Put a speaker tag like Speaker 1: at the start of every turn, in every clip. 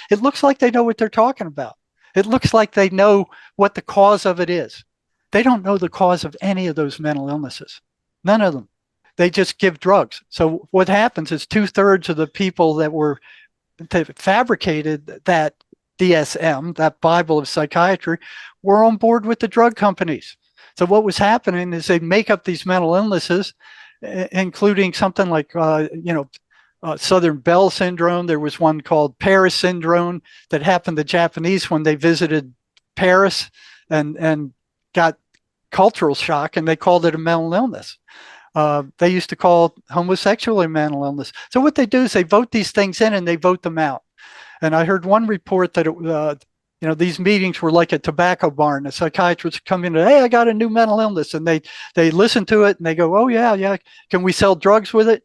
Speaker 1: it looks like they know what they're talking about. It looks like they know what the cause of it is. They don't know the cause of any of those mental illnesses. None of them. They just give drugs. So what happens is 2/3 of the people that were fabricated that DSM, that Bible of psychiatry, were on board with the drug companies. So what was happening is they'd make up these mental illnesses, including something like, Southern Bell syndrome. There was one called Paris syndrome that happened to Japanese when they visited Paris and got cultural shock, and they called it a mental illness. They used to call homosexuality a mental illness. So what they do is they vote these things in and they vote them out. And I heard one report that these meetings were like a tobacco barn. The psychiatrists come in and, hey, I got a new mental illness, and they listen to it and they go, oh yeah, can we sell drugs with it?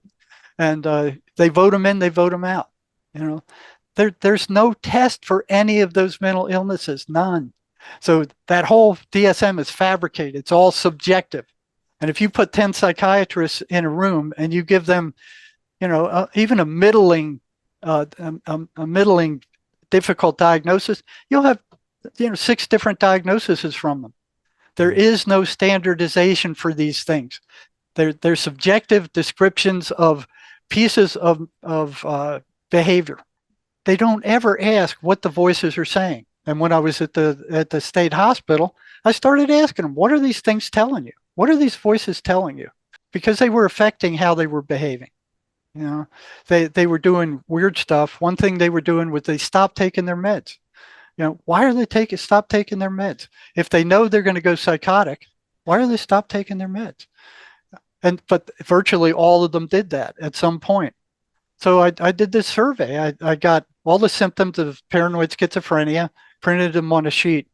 Speaker 1: And they vote them in, they vote them out. There's no test for any of those mental illnesses, none. So that whole DSM is fabricated. It's all subjective. And if you put 10 psychiatrists in a room and you give them, even a middling difficult diagnosis, you'll have, 6 different diagnoses from them. There is no standardization for these things. They're subjective descriptions of pieces of behavior. They don't ever ask what the voices are saying. And when I was at the state hospital, I started asking them, what are these things telling you? What are these voices telling you? Because they were affecting how they were behaving. They were doing weird stuff. One thing they were doing was they stopped taking their meds. Why are they stop taking their meds? If they know they're going to go psychotic, why are they stop taking their meds? But virtually all of them did that at some point. So I did this survey. I got all the symptoms of paranoid schizophrenia, printed them on a sheet,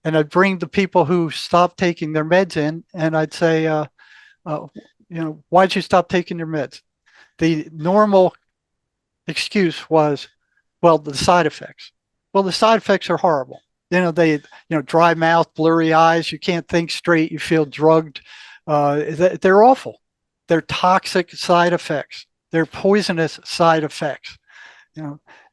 Speaker 1: and I'd bring the people who stopped taking their meds in, and I'd say, why'd you stop taking your meds? The normal excuse was, well, the side effects. Well, the side effects are horrible. Dry mouth, blurry eyes, you can't think straight, you feel drugged. They're awful. They're toxic side effects. They're poisonous side effects.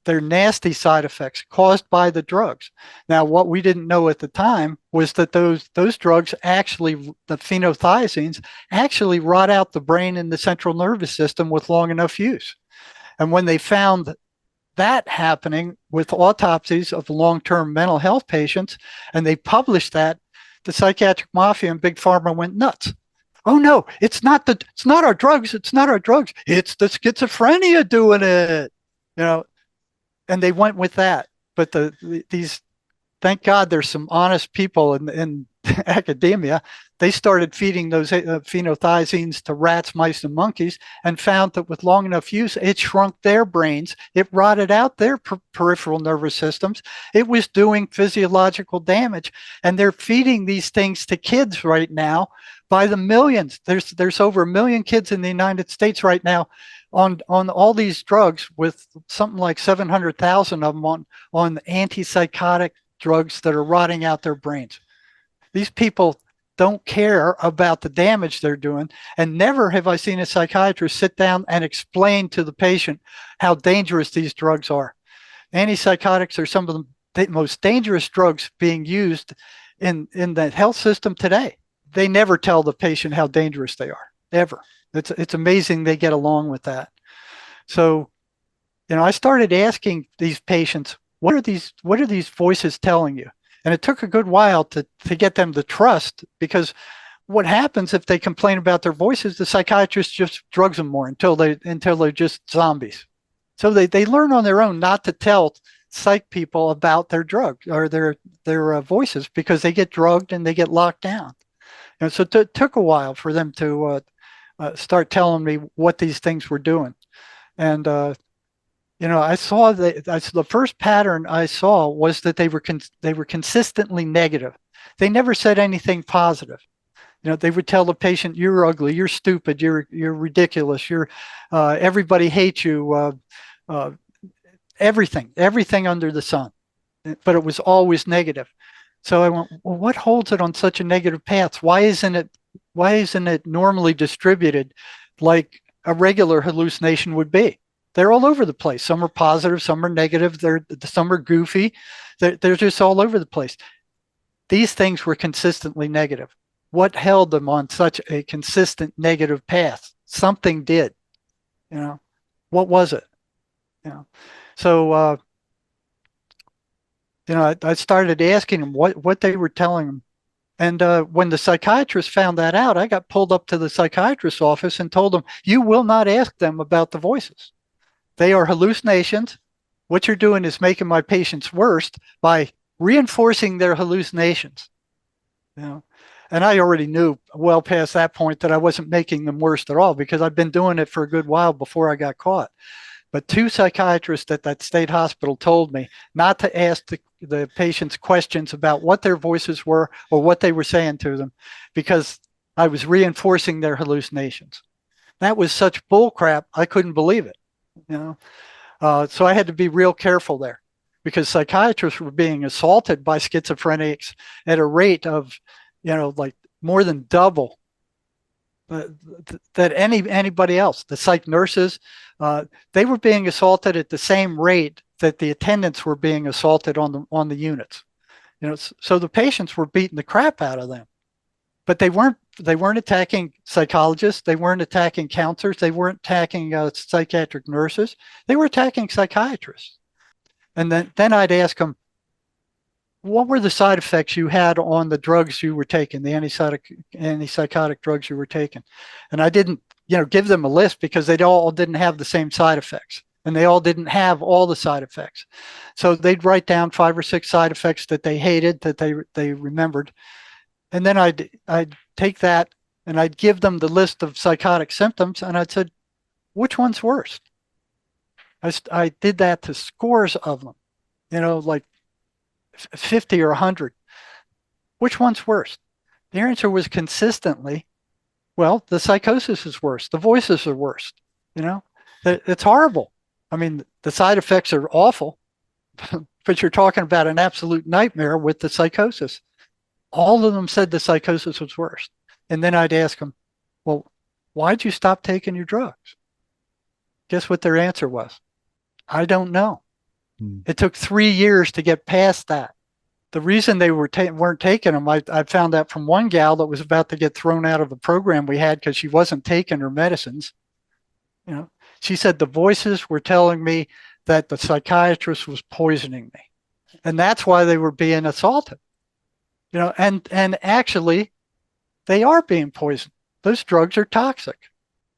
Speaker 1: They're nasty side effects caused by the drugs. Now, what we didn't know at the time was that those drugs actually, the phenothiazines, actually rot out the brain and the central nervous system with long enough use. And when they found that happening with autopsies of long-term mental health patients, and they published that, the psychiatric mafia and big pharma went nuts. Oh no, it's not our drugs. It's not our drugs. It's the schizophrenia doing it. And they went with that. But these, thank God, there's some honest people in academia. They started feeding those phenothiazines to rats, mice, and monkeys, and found that with long enough use, it shrunk their brains. It rotted out their peripheral nervous systems. It was doing physiological damage. And they're feeding these things to kids right now by the millions. There's over 1 million kids in the United States right now on all these drugs, with something like 700,000 of them on antipsychotic drugs that are rotting out their brains. These people don't care about the damage they're doing, and never have I seen a psychiatrist sit down and explain to the patient how dangerous these drugs are. Antipsychotics are some of the most dangerous drugs being used in the health system today. They never tell the patient how dangerous they are, ever. It's amazing they get along with that. So, I started asking these patients, what are these voices telling you? And it took a good while to get them to trust, because what happens if they complain about their voices, the psychiatrist just drugs them more until they're just zombies. So they learn on their own not to tell psych people about their drugs or their voices, because they get drugged and they get locked down. And so it took a while for them to start telling me what these things were doing. And I saw that the first pattern I saw was that they were consistently negative. They never said anything positive. They would tell the patient, "You're ugly, you're stupid, you're ridiculous, everybody hates you, everything under the sun." But it was always negative. So I went, well, what holds it on such a negative path? Why isn't it normally distributed like a regular hallucination would be? They're all over the place. Some are positive, some are negative. Some are goofy. They're just all over the place. These things were consistently negative. What held them on such a consistent negative path? Something did. You know, what was it? You know, so I started asking them what they were telling them. And when the psychiatrist found that out, I got pulled up to the psychiatrist's office and told them, "You will not ask them about the voices. They are hallucinations. What you're doing is making my patients worse by reinforcing their hallucinations." You know, and I already knew well past that point that I wasn't making them worse at all because I've been doing it for a good while before I got caught. But two psychiatrists at that state hospital told me not to ask the patients questions about what their voices were or what they were saying to them because I was reinforcing their hallucinations. That was such bull crap. I couldn't believe it. So I had to be real careful there because psychiatrists were being assaulted by schizophrenics at a rate of, like more than double that anybody else. The psych nurses, they were being assaulted at the same rate that the attendants were being assaulted on the units. So the patients were beating the crap out of them, but they weren't attacking psychologists. They weren't attacking counselors. They weren't attacking psychiatric nurses. They were attacking psychiatrists. And then I'd ask them, what were the side effects you had on the drugs you were taking, the antipsychotic drugs you were taking? And I didn't, give them a list because they all didn't have the same side effects and they all didn't have all the side effects. So they'd write down 5 or 6 side effects that they hated, that they remembered. And then I'd take that and I'd give them the list of psychotic symptoms and I'd say, which one's worse? I did that to scores of them, like 50 or 100. Which one's worse? The answer was consistently, well, the psychosis is worse. The voices are worse. It's horrible. I mean, the side effects are awful, but you're talking about an absolute nightmare with the psychosis. All of them said the psychosis was worse. And then I'd ask them, well, why'd you stop taking your drugs? Guess what their answer was? I don't know. It took 3 years to get past that. The reason they weren't taking them, I found out from one gal that was about to get thrown out of the program we had because she wasn't taking her medicines. She said the voices were telling me that the psychiatrist was poisoning me. And that's why they were being assaulted. And actually, they are being poisoned. Those drugs are toxic.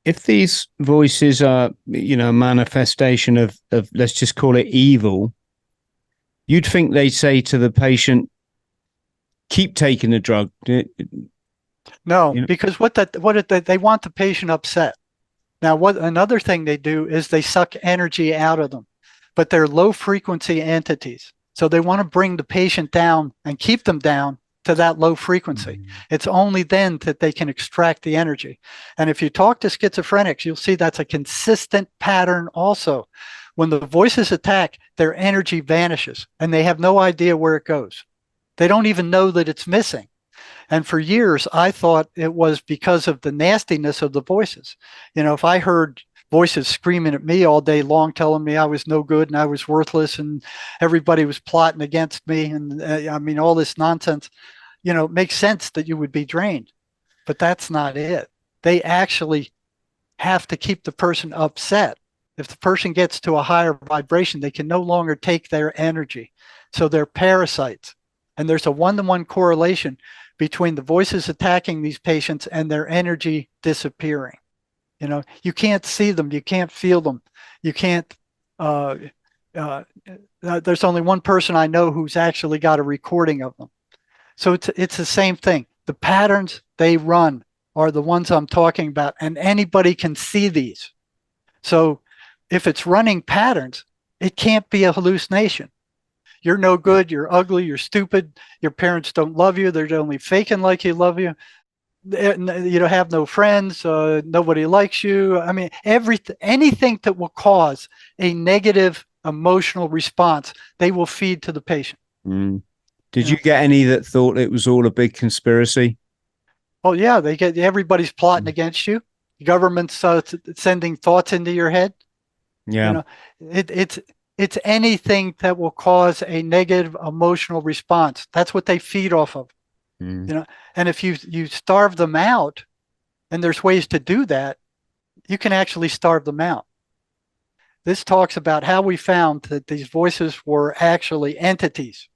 Speaker 2: If these voices are, a manifestation of, let's just call it evil, you'd think they'd say to the patient, keep taking the drug.
Speaker 1: No, because they want the patient upset. Now, another thing they do is they suck energy out of them, but they're low frequency entities. So they want to bring the patient down and keep them down to that low frequency. Mm-hmm. It's only then that they can extract the energy. And if you talk to schizophrenics, you'll see that's a consistent pattern also. When the voices attack, their energy vanishes and they have no idea where it goes. They don't even know that it's missing. And for years, I thought it was because of the nastiness of the voices. If I heard voices screaming at me all day long, telling me I was no good and I was worthless and everybody was plotting against me. And all this nonsense, it makes sense that you would be drained, but that's not it. They actually have to keep the person upset. If the person gets to a higher vibration, they can no longer take their energy. So they're parasites. And there's a 1-to-1 correlation between the voices attacking these patients and their energy disappearing. You can't see them, you can't feel them, you can't. There's only one person I know who's actually got a recording of them. So it's the same thing. The patterns they run are the ones I'm talking about, and anybody can see these. So if it's running patterns, it can't be a hallucination. You're no good, you're ugly, you're stupid, your parents don't love you, they're only faking like you love you. You have no friends, nobody likes you. Anything that will cause a negative emotional response, they will feed to the patient.
Speaker 2: Did you get any that thought it was all a big conspiracy?
Speaker 1: Oh yeah, everybody's plotting against you. The government's sending thoughts into your head.
Speaker 2: Yeah.
Speaker 1: It's anything that will cause a negative emotional response. That's what they feed off of.
Speaker 2: Mm.
Speaker 1: And if you starve them out, and there's ways to do that, you can actually starve them out. This talks about how we found that these voices were actually entities.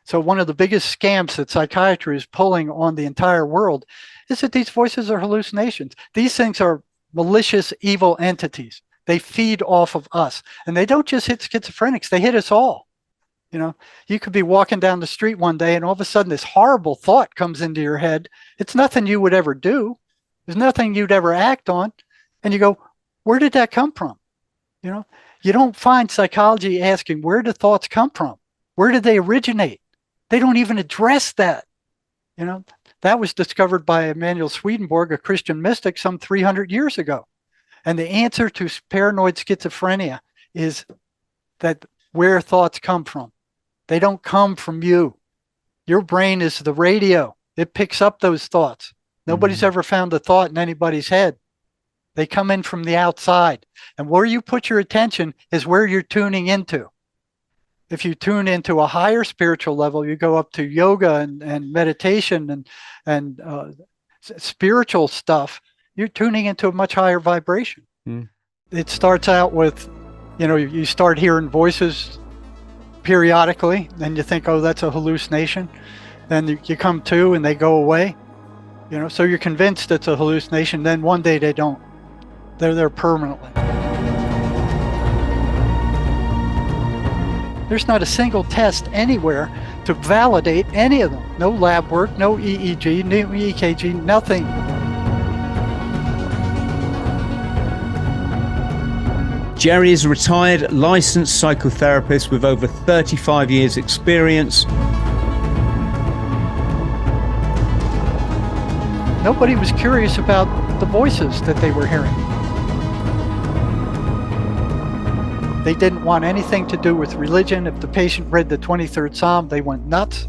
Speaker 1: So one of the biggest scams that psychiatry is pulling on the entire world is that these voices are hallucinations. These things are malicious, evil entities. They feed off of us. And they don't just hit schizophrenics, they hit us all. You could be walking down the street one day and all of a sudden this horrible thought comes into your head. It's nothing you would ever do. There's nothing you'd ever act on. And you go, where did that come from? You don't find psychology asking, where do thoughts come from? Where did they originate? They don't even address that. That was discovered by Emanuel Swedenborg, a Christian mystic, some 300 years ago. And the answer to paranoid schizophrenia is that where thoughts come from. They don't come from you. Your brain is the radio. It picks up those thoughts. Nobody's ever found a thought in anybody's head. They come in from the outside. And where you put your attention is where you're tuning into. If you tune into a higher spiritual level, you go up to yoga and meditation and spiritual stuff, you're tuning into a much higher vibration. It starts out with, you start hearing voices periodically, and you think, oh, that's a hallucination. Then you come to and they go away. So you're convinced it's a hallucination. Then one day they don't. They're there permanently. There's not a single test anywhere to validate any of them. No lab work, no EEG, no EKG, nothing.
Speaker 2: Jerry is a retired licensed psychotherapist with over 35 years experience.
Speaker 1: Nobody was curious about the voices that they were hearing. They didn't want anything to do with religion. If the patient read the 23rd Psalm, they went nuts.